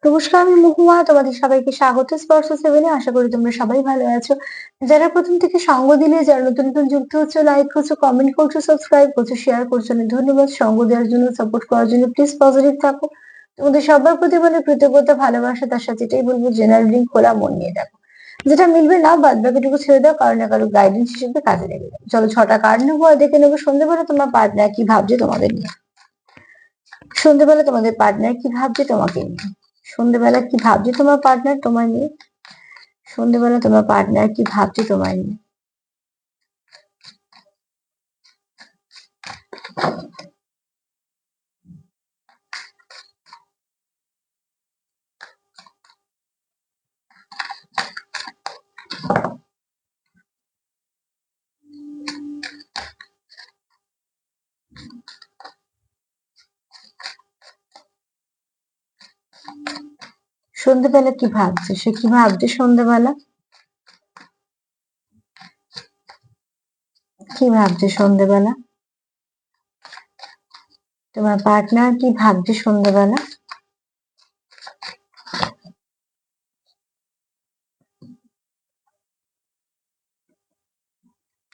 নমস্কার, আমি মহুয়া। তোমাদের সবাইকে স্বাগত স্পর্শ সেভেনে। আশা করি তোমরা সবাই ভালো আছো। যারা প্রথম থেকে সঙ্গ দিলে, যারা নতুন নতুন যুক্ত হচ্ছে, লাইক করছো, কমেন্ট করছো, সাবস্ক্রাইব করছো, শেয়ার করছো, অনেক ধন্যবাদ। সঙ্গ দেওয়ার জন্য, সাপোর্ট করার জন্য। প্লিজ পজিটিভ থাকো। তোমাদের সবার প্রতি বলে কৃতজ্ঞতা, ভালোবাসা। তার সাথে এটাই বলবো, জেনারেল রিডিং খোলা মন নিয়ে দেখো। যেটা মিলবে না, বাদ বাকিটুকু ছেড়ে দাও, কারো না কারো গাইডেন্স হিসেবে কাজে লেগে যাবে। চলো, 6টা কার্ড নেবো আর দেখে নেবো সন্ধ্যেবেলা তোমার পার্টনার কি ভাবছে তোমাদের নিয়ে। সন্ধ্যেবেলা তোমাদের পার্টনার কি ভাবছে তোমাকে নিয়ে। সন্ধ্যেবেলা কি ভাবছে তোমার পার্টনার তোমার নিয়ে। সন্ধ্যেবেলা তোমার পার্টনার কি ভাবছে তোমায় নিয়ে। সন্ধ্যেবেলা কি ভাবছে, সে কি ভাবছে সন্ধ্যেবেলা, কি ভাবছে সন্ধ্যেবেলা। তোমার পার্টনার কি ভাবছে সন্ধ্যেবেলা।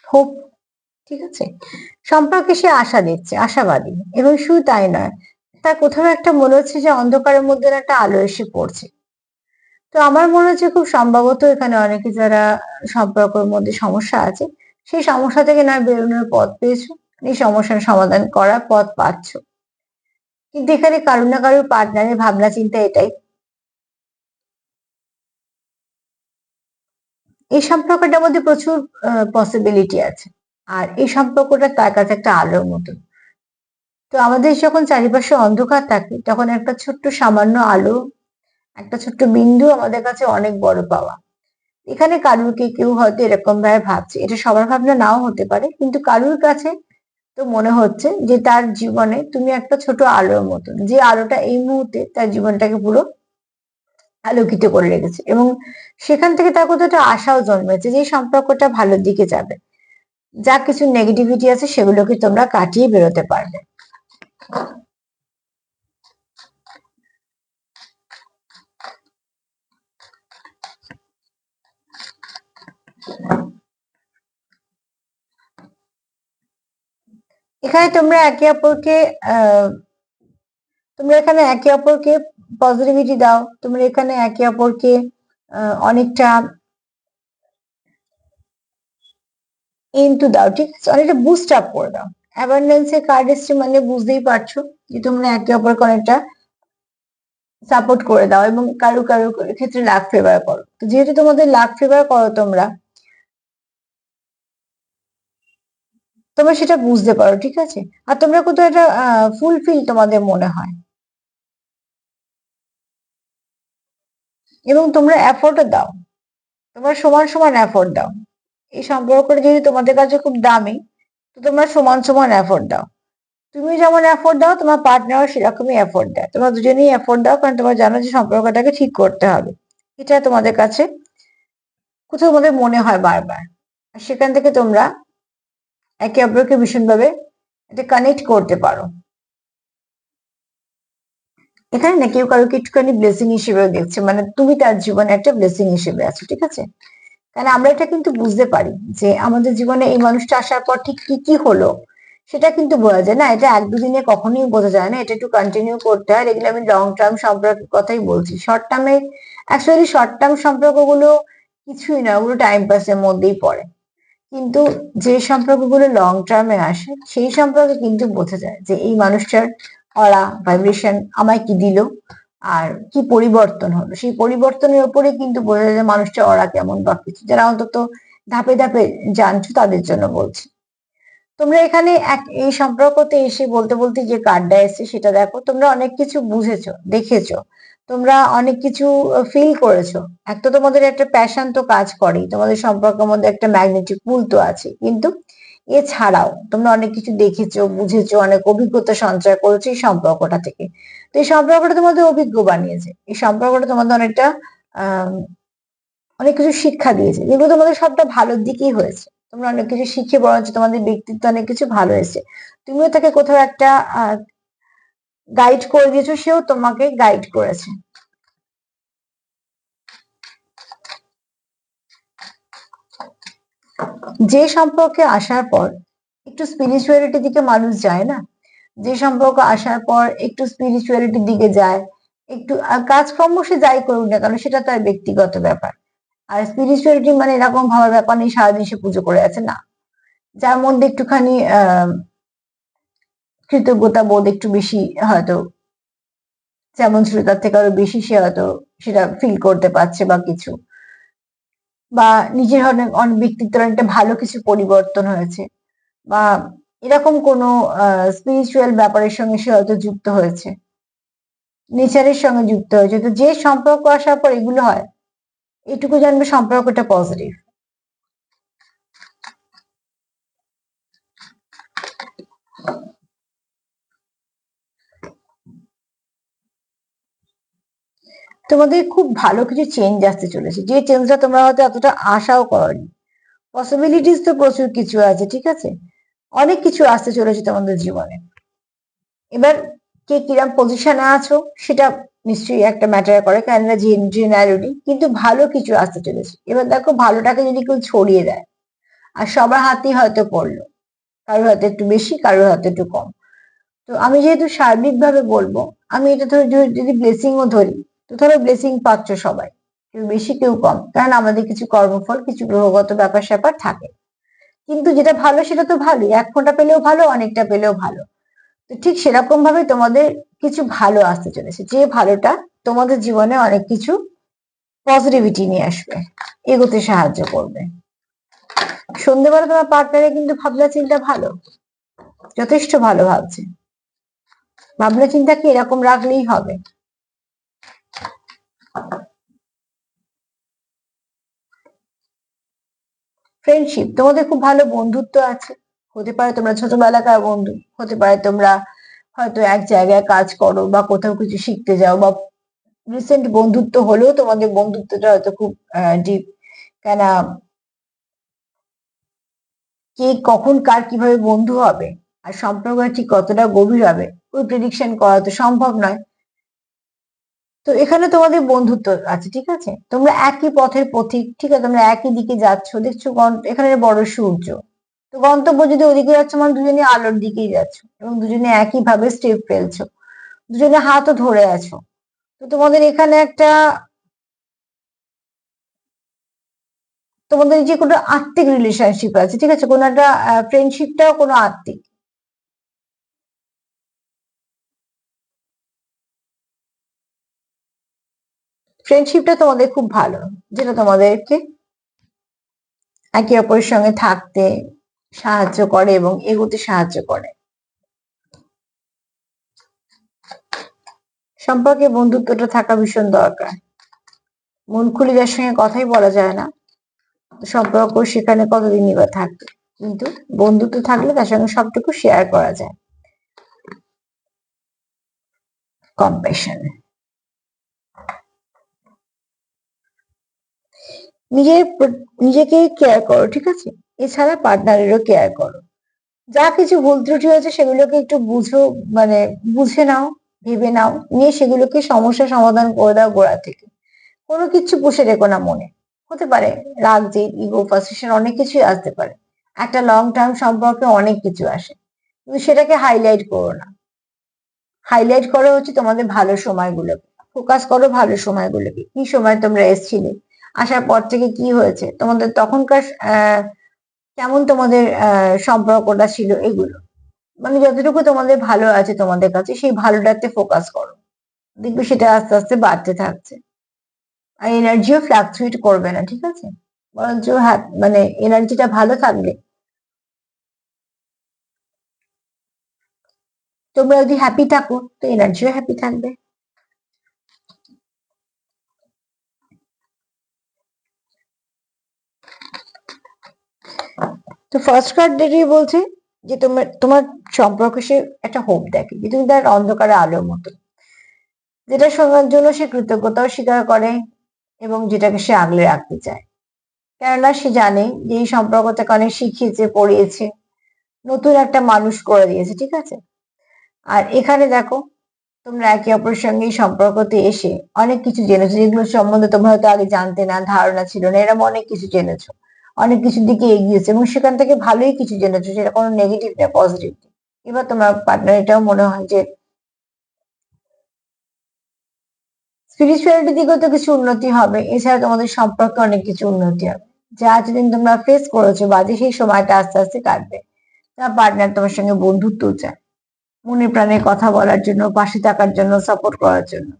হোপ, ঠিক আছে। সম্পর্কে সে আশা দিচ্ছে, আশাবাদী। এবং শুধু তাই নয়, তার কোথাও একটা মনে হচ্ছে যে অন্ধকারের মধ্যে না একটা আলো এসে পড়ছে। তো আমার মনে হচ্ছে খুব সম্ভবত এখানে অনেকে যারা সম্পর্কের মধ্যে সমস্যা আছে, সেই সমস্যা থেকে না বেরোনোর পথ পেয়েছো, এই সমস্যার সমাধান করার পথ পাচ্ছো। কিন্তু এখানে কারো না কারোর পার্টনারের ভাবনা চিন্তা এটাই, এই সম্পর্কটার মধ্যে প্রচুর পসিবিলিটি আছে। আর এই সম্পর্কটা তার কাছে একটা আলোর মতো। তো আমাদের যখন চারিপাশে অন্ধকার থাকে, তখন একটা ছোট্ট সামান্য আলো, একটা ছোট্ট বিন্দু আমাদের কাছে অনেক বড় পাওয়া। এখানে কারুরকে কেউ হয়তো এরকম ভাবে ভাবছে, এটা সবার ভাবনা নাও হতে পারে, কিন্তু কারুর কাছে তো মনে হচ্ছে যে তার জীবনে তুমি একটা ছোট আলোর মতন, যে আলোটা এই মুহূর্তে তার জীবনটাকে পুরো আলোকিত করে রেখেছে। এবং সেখান থেকে তার কোথাও একটা আশাও জন্মেছে যে এই সম্পর্কটা ভালোর দিকে যাবে। যা কিছু নেগেটিভিটি আছে সেগুলোকে তোমরা কাটিয়ে বেরোতে পারবে। এখানে তোমরা একে অপরকে আহ তোমরা এখানে একে অপরকে পজিটিভিটি দাও। তোমরা এখানে একে অপরকে অনেকটা ইনটু দাও, ঠিক আছে, অনেকটা বুস্ট আপ করে দাও। অ্যাবান্ডেন্সের কার্ড এসছে মানে বুঝতেই পারছো যে তোমরা একে অপরকে অনেকটা সাপোর্ট করে দাও এবং কারো কারো ক্ষেত্রে লাক ফেভার করো। তো যেহেতু তোমাদের লাক ফেভার করো তোমরা, তোমরা সেটা বুঝতে পারো, ঠিক আছে। আর তোমরা কোথাও একটা ফুলফিল তোমাদের মনে হয় এবং তোমরা এফোর্টও দাও। তোমরা সমান সমান এফোর্ট দাও। এই সম্পর্কটা যদি তোমাদের কাছে খুব দামি, তো তোমরা সমান সমান এফোর্ট দাও। তুমি যেমন এফোর্ট দাও, তোমার পার্টনারও সেরকমই এফোর্ট দেয়। তোমরা দুজনেই এফোর্ট দাও, কারণ তোমরা জানো যে সম্পর্কটাকে ঠিক করতে হবে। এটা তোমাদের কাছে কোথাও তোমাদের মনে হয় বারবার। আর সেখান থেকে তোমরা একে অপরকে ভীষণভাবে এটা কানেক্ট করতে পারো। এখানে না কেউ কারোকে একটুখানি ব্লেসিং হিসেবেও দেখছে, মানে তুমি তার জীবনে একটা ব্লেসিং হিসেবে আছো, ঠিক আছে। কারণ আমরা এটা কিন্তু বুঝতে পারি যে আমাদের জীবনে এই মানুষটা আসার পর ঠিক কি কি হলো, সেটা কিন্তু বোঝা যায় না। এটা এক দুদিনে কখনোই বোঝা যায় না, এটা একটু কন্টিনিউ করতে হয়। এগুলো আমি লং টার্ম সম্পর্কের কথাই বলছি। শর্ট টার্মে অ্যাকচুয়ালি শর্ট টার্ম সম্পর্কগুলো কিছুই না, ওগুলো টাইম পাসের মধ্যেই পড়ে। কিন্তু যে সম্পর্কগুলো লং টার্মে আসে, সেই সম্পর্কে কিন্তু বোঝা যায় যে এই মানুষটার অরা ভাইব্রেশন আমায় কি দিল আর কি পরিবর্তন হলো। সেই পরিবর্তনের উপরে কিন্তু বোঝা যায় যে মানুষটা অরা কেমন বা কিছু। যারা অন্তত ধাপে ধাপে জানছো তাদের জন্য বলছি। তোমরা এখানে এই সম্পর্কতে এসে বলতে বলতে যে কার্ডটা এসেছে সেটা দেখো। তোমরা অনেক কিছু বুঝেছো, দেখেছো, তোমরা অনেক কিছু ফিল করেছো। এক তো তোমাদের একটা প্যাশন তো কাজ করেই, তোমাদের সম্পর্কের মধ্যে একটা ম্যাগনেটিক পুল তো আছে, কিন্তু এছাড়াও তোমরা অনেক কিছু দেখেছো, বুঝেছো, অনেক অভিজ্ঞতা সঞ্চয় করেছো এই সম্পর্কটা থেকে। তো এই সম্পর্কটা তোমাদের অভিজ্ঞ বানিয়েছে, এই সম্পর্কটা তোমাদের অনেকটা আহ অনেক কিছু শিক্ষা দিয়েছে, যেগুলো তোমাদের সবটা ভালোর দিকেই হয়েছে। তোমরা অনেক কিছু শিখে বরঞ্চ তোমাদের ব্যক্তিত্ব অনেক কিছু ভালো এসেছে। তুমিও তাকে কোথাও একটা গাইড করে দিয়েছো, সেও তোমাকে গাইড করেছে। যে সম্পর্কে আসার পর একটু স্পিরিচুয়ালিটির দিকে মানুষ যায় না, যে সম্পর্ক আসার পর একটু স্পিরিচুয়ালিটির দিকে যায়, একটু কাজকর্ম সে যাই করুক না কেন সেটা তার ব্যক্তিগত ব্যাপার। আর স্পিরিচুয়ালিটি মানে এরকম ভাবার ব্যাপার নেই সারাদিন সে পুজো করে আছে, না। যার মধ্যে একটুখানি কৃতজ্ঞতা বোধ একটু বেশি, হয়তো যেমন ছিল তার থেকে আরো বেশি সে হয়তো সেটা ফিল করতে পারছে বা কিছু, বা নিজের অনেক অনেক ব্যক্তিত্বের অনেকটা ভালো কিছু পরিবর্তন হয়েছে, বা এরকম কোনো স্পিরিচুয়াল ব্যাপারের সঙ্গে সে হয়তো যুক্ত হয়েছে, নেচারের সঙ্গে যুক্ত হয়েছে। তো যে সম্পর্ক আসার পর এগুলো হয়, এটুকু জানবে সম্পর্কটা পজিটিভ। তোমাদের খুব ভালো কিছু চেঞ্জ আসতে চলেছে, যে চেঞ্জটা তোমরা হয়তো এতটা আশাও করনি। পসিবিলিটিস তো প্রচুর কিছু আছে, ঠিক আছে, অনেক কিছু আসতে চলেছে তোমাদের জীবনে। এবার কে কিরম পজিশনে আছো সেটা নিশ্চয়ই একটা ম্যাটার করে, কেননা জেনারেলি কিন্তু ভালো কিছু আসতে চলেছে। এবার দেখো, ভালোটাকে যদি কেউ ছড়িয়ে দেয় আর সবার হাতেই হয়তো পড়লো, কারোর হাতে একটু বেশি, কারোর হাতে একটু কম। তো আমি যেহেতু সার্বিকভাবে বলবো, আমি এটা ধরে যদি ব্লেসিংও ধরি, তো ধরো ব্লেসিং পাচ্ছ সবাই, কেউ বেশি কেউ কম, কারণ আমাদের কিছু কর্মফল, কিছু গ্রহগত ব্যাপার স্যাপার থাকে। কিন্তু যেটা ভালো সেটা তো ভালোই, এক ফোঁটা পেলেও ভালো, অনেকটা পেলেও ভালো। তো ঠিক সেরকম ভাবে তোমাদের কিছু ভালো আসতে চলেছে, যে ভালোটা তোমাদের জীবনে অনেক কিছু পজিটিভিটি নিয়ে আসবে, এগোতে সাহায্য করবে। সন্ধ্যেবেলা তোমার পার্টনারে কিন্তু ভাবনা চিন্তা ভালো, যথেষ্ট ভালো ভাবছে। ভাবনা চিন্তাকে এরকম রাখলেই হবে। ফ্রেন্ডশিপ, তোমাদের খুব ভালো বন্ধুত্ব আছে। হতে পারে তোমরা ছোটবেলাকার বন্ধু, হতে পারে তোমরা হয়তো এক জায়গায় কাজ করো বা কোথাও কিছু শিখতে যাও, বা রিসেন্ট বন্ধুত্ব হলেও তোমাদের বন্ধুত্বটা হয়তো খুব ডিপ। কেন, কে কখন কার কিভাবে বন্ধু হবে আর সম্পর্কটা ঠিক কতটা গভীর হবে, ওই প্রেডিকশন করা তো সম্ভব নয়। তো এখানে তোমাদের বন্ধুত্ব আছে, ঠিক আছে, তোমরা একই পথের পথিক, ঠিক আছে, তোমরা একই দিকে যাচ্ছ, দেখছো এখানে বড় সূর্য, তো গন্তব্য যদি ওদিকে যাচ্ছ মানে দুজনে আলোর দিকেই যাচ্ছ, এবং দুজনে একই ভাবে স্টেপ ফেলছো, দুজনে হাতও ধরে আছো। তো তোমাদের এখানে একটা, তোমাদের যে কোনো আত্মিক রিলেশনশিপ আছে, ঠিক আছে, কোনো একটা ফ্রেন্ডশিপটাও কোনো আত্মিক। ফ্রেন্ডশিপটা তোমাদের খুব ভালো, যেটা তোমাদেরকে একে অপরের সঙ্গে থাকতে সাহায্য করে এবং এগোতে সাহায্য করে। সম্পর্কে বন্ধুত্বটা থাকা ভীষণ দরকার। মন খুলে যার সঙ্গে কথাই বলা যায় না, সম্পর্ক সেখানে কতদিনই বা থাকবে, কিন্তু বন্ধুত্ব থাকলে তার সঙ্গে সবটুকু শেয়ার করা যায়। কম্প্যাশন, নিজের নিজেকে কেয়ার করো, ঠিক আছে, এছাড়া পার্টনারেরও কেয়ার করো। যা কিছু ভুল ত্রুটি হয়েছে সেগুলোকে একটু বুঝো, মানে বুঝে নাও, ভেবে নাও, নিয়ে সেগুলোকে সমস্যা সমাধান করে দাও গোড়া থেকে। কোনো কিছু পুষে রেখো না মনে। হতে পারে রাগ, জেদ, ইগো, ফ্রাস্ট্রেশন, অনেক কিছুই আসতে পারে। একটা লং টার্ম সম্পর্কে অনেক কিছু আসে, কিন্তু সেটাকে হাইলাইট করো না। হাইলাইট করো হচ্ছে তোমাদের ভালো সময়গুলোকে, ফোকাস করো ভালো সময়গুলোকে, কি সময় তোমরা এসছিলে, আসার পর থেকে কি হয়েছে তোমাদের তখনকার, কেমন তোমাদের সম্পর্কটা ছিল, এগুলো মানে যতটুকু তোমাদের ভালো আছে তোমাদের কাছে সেই ভালোটাতে ফোকাস করো, দেখবে সেটা আস্তে আস্তে বাড়তে থাকছে। আর এনার্জিও ফ্লাকচুয়েট করবে না, ঠিক আছে, বরঞ্চ মানে এনার্জিটা ভালো থাকবে। তোমরা যদি হ্যাপি থাকো তো এনার্জিও হ্যাপি থাকবে। তো ফার্স্ট কার্ড দিয়ে বলছে যে তোমার তোমার সম্পর্কে সে একটা হোপ দেখে, যে তুমি তার অন্ধকারে আলোর মতো, যেটা শোনার জন্য সে কৃতজ্ঞতাও স্বীকার করে এবং যেটাকে সে আগলে রাখতে চায়। কেননা সে জানে যে এই সম্পর্কটাকে অনেক শিখিয়েছে, পড়িয়েছে, নতুন একটা মানুষ করে দিয়েছে, ঠিক আছে। আর এখানে দেখো, তোমরা একে অপরের সঙ্গে এই সম্পর্কতে এসে অনেক কিছু জেনেছো, যেগুলো সম্বন্ধে তোমরা হয়তো আগে জানতে না, ধারণা ছিল না, এরকম অনেক কিছু জেনেছো। অনেক কিছুর দিকে এগিয়েছে এবং সেখান থেকে ভালোই কিছু জেনেছো, সেটা কোনো নেগেটিভ না, পজিটিভ। এবার তোমার পার্টনার এটাও মনে হয় যে স্পিরিচুয়ালিটির দিকেও তো কিছু উন্নতি হবে, এছাড়া তোমাদের সম্পর্কে অনেক কিছু উন্নতি হবে। যা এতদিন তোমরা ফেস করেছো বাজে, সেই সময়টা আস্তে আস্তে কাটবে। তোমার পার্টনার তোমার সঙ্গে বন্ধুত্ব চায়, মনে প্রাণে কথা বলার জন্য, পাশে থাকার জন্য, সাপোর্ট করার জন্য।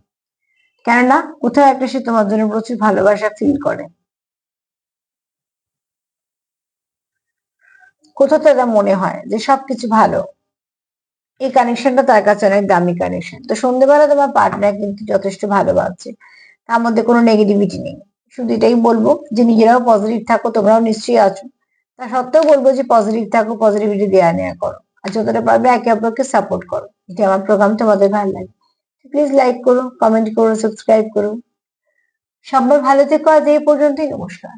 কেননা কোথাও একটা সে তোমার জন্য প্রচুর ভালোবাসা ফিল করে, কোথাও তো এটা মনে হয় যে সবকিছু ভালো। এই কানেকশনটা তার কাছে অনেক দামি কানেকশন। তো সন্ধ্যেবেলা তোমার পার্টনার কিন্তু যথেষ্ট ভালো ভাবছে, তার মধ্যে কোনো নেগেটিভিটি নেই। শুধু এটাই বলবো যে নিজেরাও পজিটিভ থাকো, তোমরাও নিশ্চয়ই আছো, তা সত্ত্বেও বলবো যে পজিটিভ থাকো, পজিটিভিটি দেওয়া নেওয়া করো, আর যতটা পারবে একে অপরকে সাপোর্ট করো। যদি আমার প্রোগ্রাম তোমাদের ভালো লাগে, প্লিজ লাইক করো, কমেন্ট করো, সাবস্ক্রাইব করো। সবাই ভালো থেকো, আজ এই পর্যন্তই, নমস্কার।